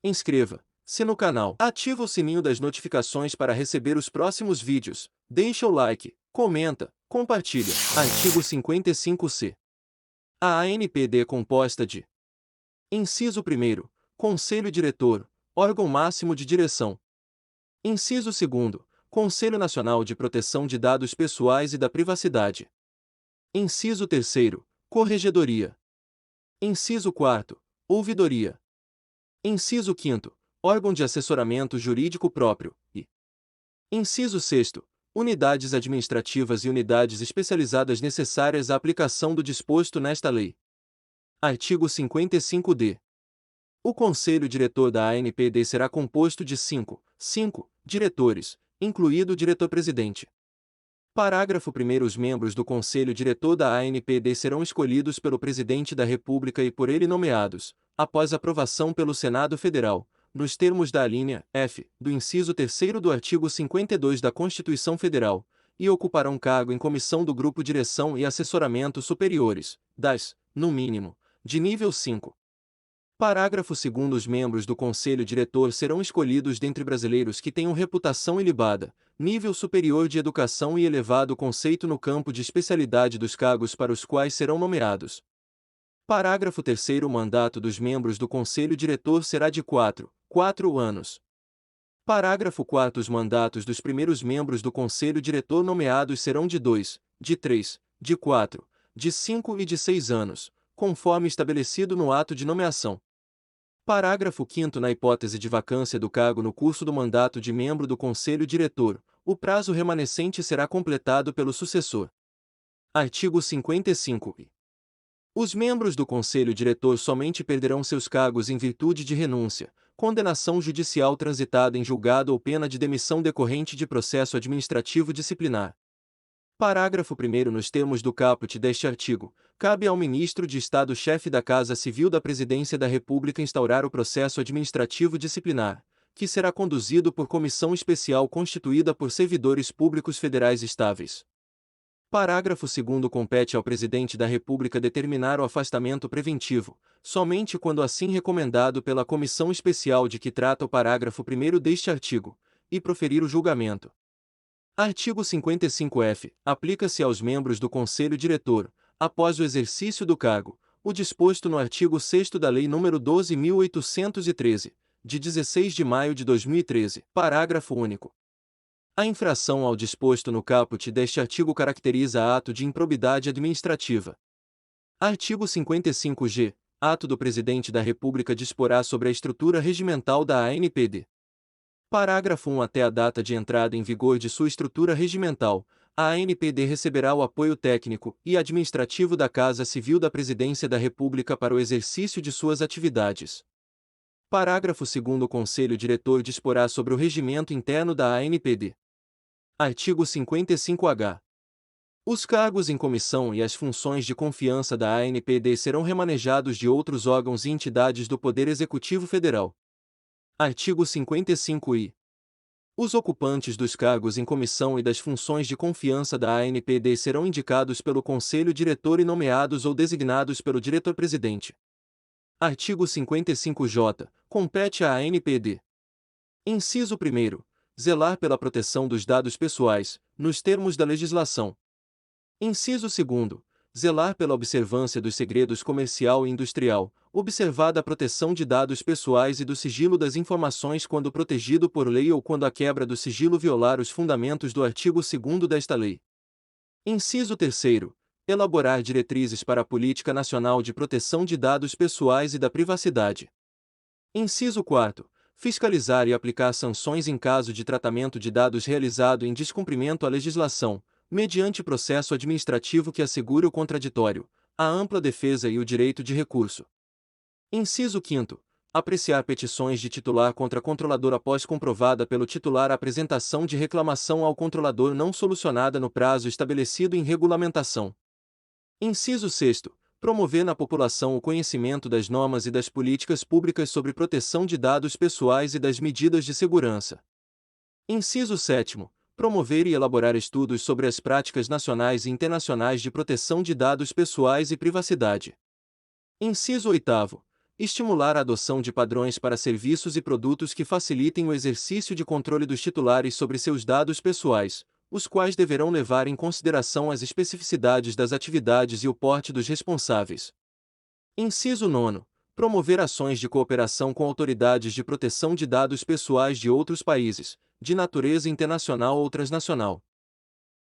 Inscreva-se no canal. Ativa o sininho das notificações para receber os próximos vídeos. Deixa o like, comenta, compartilha. Artigo 55-C. A ANPD é composta de: Inciso 1º, Conselho Diretor, órgão máximo de direção. Inciso 2º, Conselho Nacional de Proteção de Dados Pessoais e da Privacidade. Inciso 3º, Corregedoria. Inciso 4º, Ouvidoria. Inciso 5º, órgão de assessoramento jurídico próprio, e inciso 6º, unidades administrativas e unidades especializadas necessárias à aplicação do disposto nesta lei. Artigo 55-D. O Conselho Diretor da ANPD será composto de 5 diretores, incluído o diretor-presidente. Parágrafo 1º. Os membros do Conselho Diretor da ANPD serão escolhidos pelo Presidente da República e por ele nomeados, após aprovação pelo Senado Federal, nos termos da alínea F do inciso 3º do artigo 52 da Constituição Federal, e ocuparão cargo em comissão do Grupo Direção e Assessoramento superiores, no mínimo, de nível 5. Parágrafo 2º. Os membros do Conselho Diretor serão escolhidos dentre brasileiros que tenham reputação ilibada, nível superior de educação e elevado conceito no campo de especialidade dos cargos para os quais serão nomeados. Parágrafo 3º. O mandato dos membros do Conselho Diretor será de 4 anos. Parágrafo 4º. Os mandatos dos primeiros membros do Conselho Diretor nomeados serão de 2, de 3, de 4, de 5 e de 6 anos, conforme estabelecido no ato de nomeação. Parágrafo 5º. Na hipótese de vacância do cargo no curso do mandato de membro do Conselho Diretor, o prazo remanescente será completado pelo sucessor. Artigo 55. Os membros do Conselho Diretor somente perderão seus cargos em virtude de renúncia, condenação judicial transitada em julgado ou pena de demissão decorrente de processo administrativo disciplinar. Parágrafo 1º. Nos termos do caput deste artigo, cabe ao Ministro de Estado-Chefe da Casa Civil da Presidência da República instaurar o processo administrativo disciplinar, que será conduzido por comissão especial constituída por servidores públicos federais estáveis. Parágrafo 2º. Compete ao Presidente da República determinar o afastamento preventivo, somente quando assim recomendado pela comissão especial de que trata o parágrafo 1º deste artigo, e proferir o julgamento. Artigo 55-F. Aplica-se aos membros do Conselho Diretor, após o exercício do cargo, o disposto no artigo 6º da Lei nº 12.813, de 16 de maio de 2013, parágrafo único. A infração ao disposto no caput deste artigo caracteriza ato de improbidade administrativa. Artigo 55-G. Ato do Presidente da República disporá sobre a estrutura regimental da ANPD. Parágrafo 1. Até a data de entrada em vigor de sua estrutura regimental, a ANPD receberá o apoio técnico e administrativo da Casa Civil da Presidência da República para o exercício de suas atividades. Parágrafo 2º. O Conselho Diretor disporá sobre o regimento interno da ANPD. Artigo 55-H. Os cargos em comissão e as funções de confiança da ANPD serão remanejados de outros órgãos e entidades do Poder Executivo Federal. Artigo 55-I. Os ocupantes dos cargos em comissão e das funções de confiança da ANPD serão indicados pelo Conselho Diretor e nomeados ou designados pelo Diretor-Presidente. Artigo 55-J. Compete à ANPD. Inciso 1º. Zelar pela proteção dos dados pessoais, nos termos da legislação. Inciso 2º. Zelar pela observância dos segredos comercial e industrial, observada a proteção de dados pessoais e do sigilo das informações quando protegido por lei ou quando a quebra do sigilo violar os fundamentos do artigo 2º desta lei. Inciso 3º. Elaborar diretrizes para a Política Nacional de Proteção de Dados Pessoais e da Privacidade. Inciso 4º. Fiscalizar e aplicar sanções em caso de tratamento de dados realizado em descumprimento à legislação, mediante processo administrativo que assegure o contraditório, a ampla defesa e o direito de recurso. Inciso 5º. Apreciar petições de titular contra controlador após comprovada pelo titular a apresentação de reclamação ao controlador não solucionada no prazo estabelecido em regulamentação. Inciso 6º. Promover na população o conhecimento das normas e das políticas públicas sobre proteção de dados pessoais e das medidas de segurança. Inciso 7º. Promover e elaborar estudos sobre as práticas nacionais e internacionais de proteção de dados pessoais e privacidade. Inciso 8º. estimular a adoção de padrões para serviços e produtos que facilitem o exercício de controle dos titulares sobre seus dados pessoais, os quais deverão levar em consideração as especificidades das atividades e o porte dos responsáveis. Inciso 9. Promover ações de cooperação com autoridades de proteção de dados pessoais de outros países, de natureza internacional ou transnacional.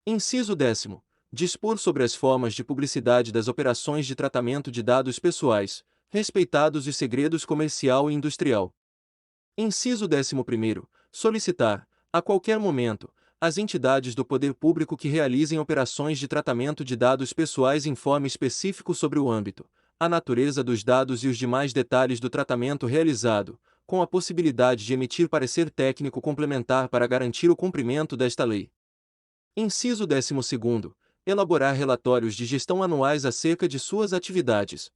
Inciso 10º. Dispor sobre as formas de publicidade das operações de tratamento de dados pessoais, respeitados os segredos comercial e industrial. Inciso 11º. Solicitar, a qualquer momento, às entidades do poder público que realizem operações de tratamento de dados pessoais informe específico sobre o âmbito, a natureza dos dados e os demais detalhes do tratamento realizado, com a possibilidade de emitir parecer técnico complementar para garantir o cumprimento desta lei. Inciso 12º. Elaborar relatórios de gestão anuais acerca de suas atividades.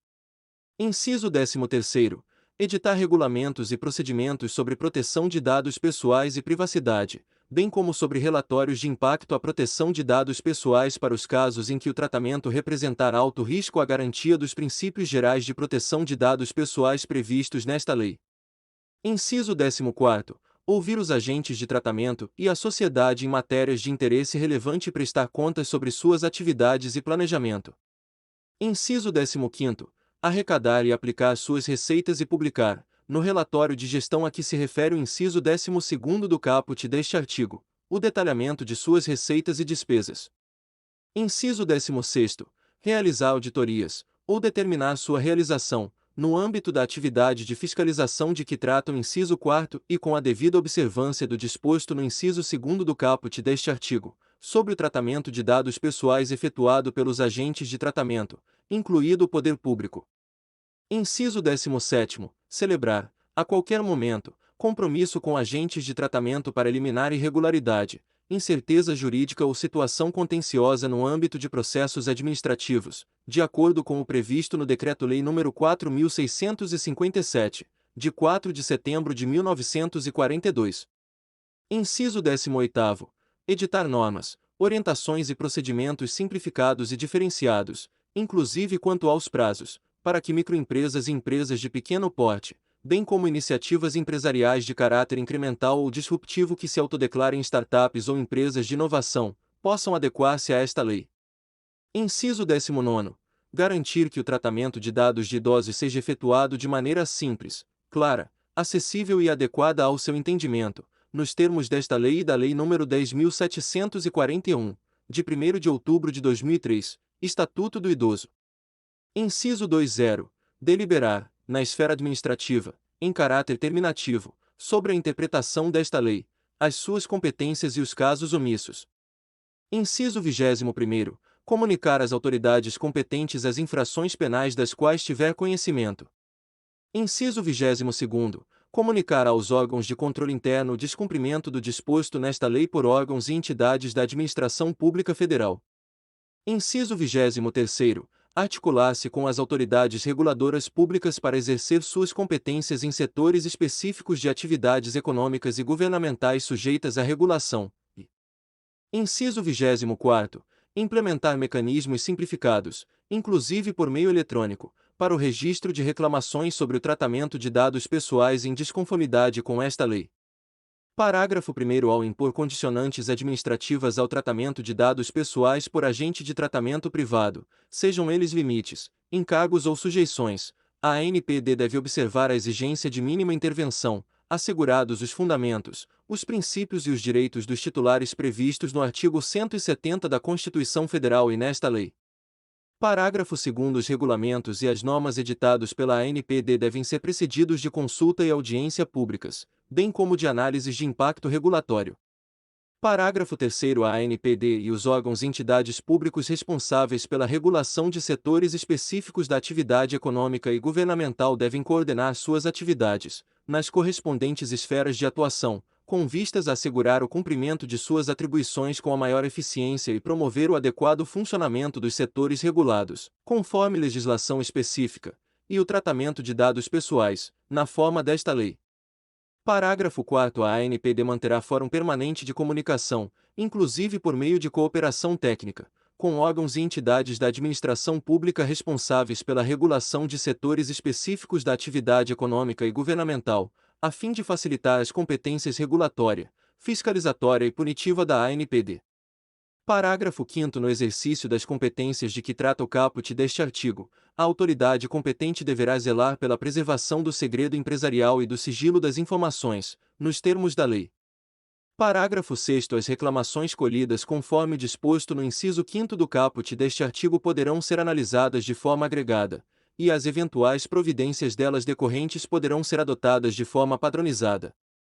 Inciso 13º. Editar regulamentos e procedimentos sobre proteção de dados pessoais e privacidade, bem como sobre relatórios de impacto à proteção de dados pessoais para os casos em que o tratamento representar alto risco à garantia dos princípios gerais de proteção de dados pessoais previstos nesta lei. Inciso 14º. Ouvir os agentes de tratamento e a sociedade em matérias de interesse relevante e prestar contas sobre suas atividades e planejamento. Inciso 15º. Arrecadar e aplicar suas receitas e publicar, no relatório de gestão a que se refere o inciso 12º do caput deste artigo, o detalhamento de suas receitas e despesas. Inciso 16º. Realizar auditorias, ou determinar sua realização, no âmbito da atividade de fiscalização de que trata o inciso 4º e com a devida observância do disposto no inciso 2º do caput deste artigo, sobre o tratamento de dados pessoais efetuado pelos agentes de tratamento, incluído o poder público. Inciso 17º. Celebrar, a qualquer momento, compromisso com agentes de tratamento para eliminar irregularidade, incerteza jurídica ou situação contenciosa no âmbito de processos administrativos, de acordo com o previsto no Decreto-Lei nº 4.657, de 4 de setembro de 1942. Inciso 18º. Editar normas, orientações e procedimentos simplificados e diferenciados, inclusive quanto aos prazos, para que microempresas e empresas de pequeno porte, bem como iniciativas empresariais de caráter incremental ou disruptivo que se autodeclarem startups ou empresas de inovação, possam adequar-se a esta lei. Inciso 19º. Garantir que o tratamento de dados de idosos seja efetuado de maneira simples, clara, acessível e adequada ao seu entendimento, nos termos desta lei e da Lei nº 10.741, de 1º de outubro de 2003, Estatuto do Idoso. Inciso 20. Deliberar, na esfera administrativa, em caráter terminativo, sobre a interpretação desta lei, as suas competências e os casos omissos. Inciso 21º. Comunicar às autoridades competentes as infrações penais das quais tiver conhecimento. Inciso 22º. Comunicar aos órgãos de controle interno o descumprimento do disposto nesta lei por órgãos e entidades da administração pública federal. Inciso 23º. Articular-se com as autoridades reguladoras públicas para exercer suas competências em setores específicos de atividades econômicas e governamentais sujeitas à regulação. Inciso 24º. Implementar mecanismos simplificados, inclusive por meio eletrônico, para o registro de reclamações sobre o tratamento de dados pessoais em desconformidade com esta lei. Parágrafo 1º. Ao impor condicionantes administrativas ao tratamento de dados pessoais por agente de tratamento privado, sejam eles limites, encargos ou sujeições, a ANPD deve observar a exigência de mínima intervenção, assegurados os fundamentos, os princípios e os direitos dos titulares previstos no artigo 170 da Constituição Federal e nesta lei. Parágrafo 2º. Os regulamentos e as normas editados pela ANPD devem ser precedidos de consulta e audiência públicas, bem como de análises de impacto regulatório. Parágrafo 3º. A ANPD e os órgãos e entidades públicos responsáveis pela regulação de setores específicos da atividade econômica e governamental devem coordenar suas atividades, nas correspondentes esferas de atuação, com vistas a assegurar o cumprimento de suas atribuições com a maior eficiência e promover o adequado funcionamento dos setores regulados, conforme legislação específica, e o tratamento de dados pessoais, na forma desta lei. Parágrafo 4º. A ANPD manterá fórum permanente de comunicação, inclusive por meio de cooperação técnica, com órgãos e entidades da administração pública responsáveis pela regulação de setores específicos da atividade econômica e governamental, a fim de facilitar as competências regulatória, fiscalizatória e punitiva da ANPD. Parágrafo 5º. No exercício das competências de que trata o caput deste artigo, a autoridade competente deverá zelar pela preservação do segredo empresarial e do sigilo das informações, nos termos da lei. Parágrafo 6º. As reclamações colhidas conforme disposto no inciso 5º do caput deste artigo poderão ser analisadas de forma agregada, e as eventuais providências delas decorrentes poderão ser adotadas de forma padronizada.